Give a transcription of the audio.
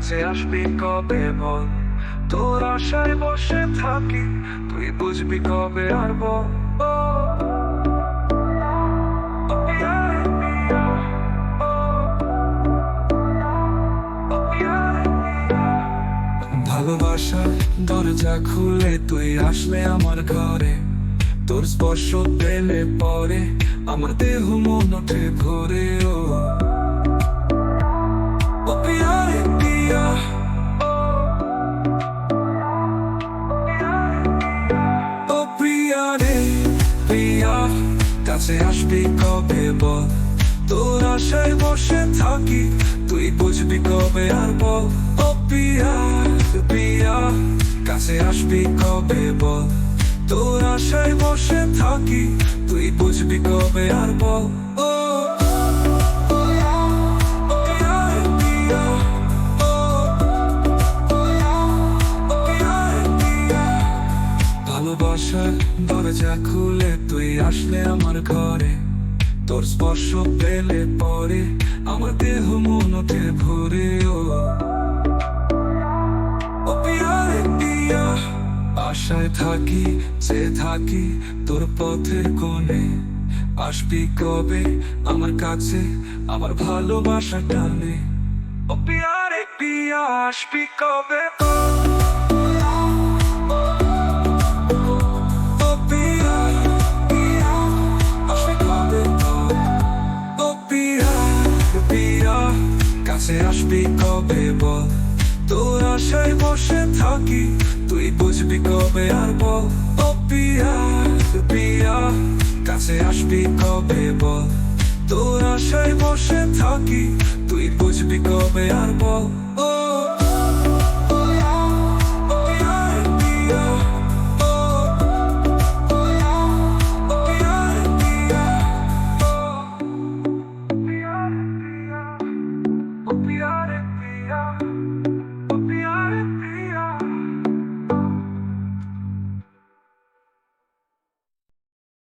কাছে আসবি কবে বল, তোর আশায় বসে থাকি, তুই বুঝবি কবে আর বল। ভালোবাসার দরজা খুলে তুই আসলে আমার ঘরে, তোর স্পর্শ পেলে পরে আমার দেহ মন ওঠে ভরে। ও পিয়া রে পিয়া, ও প্রিয়া রে প্রিয়া, কাছে আসবি কবে বল, তোর আশায় বসে থাকি, তুই বুঝবি কবে আর বল। ও প্রিয়া প্রিয়া, কাছে আসবি কবে বল, তোর আশায় বসে থাকি, তুই বুঝবি কবে আর বল। ও ভালোবাসার দরজা খুলে তুই আসলে আমার ঘরে, তোর স্পর্শ পেলে পরে আমার দেহ মন ওঠে ভরে। ও পিয়া রে পিয়া, আশায় থাকি যে থাকি তোর পথের কোণে, আসবি কবে আমার কাছে আমার ভালোবাসা টানে। ও পিয়া রে পিয়া, আসবি কবে? ও পিয়া পিয়া, আসবি কবে? ও পিয়া পিয়া, কাছে আসবি কবে বল, তোর আশায় বসে থাকি, তুই বুঝবি কবে আর বল। ও পিয়া পিয়া, কাছে আসবি কবে বল, তোর আশায় বসে থাকি, তুই বুঝবি কবে আর বল। ও Oh,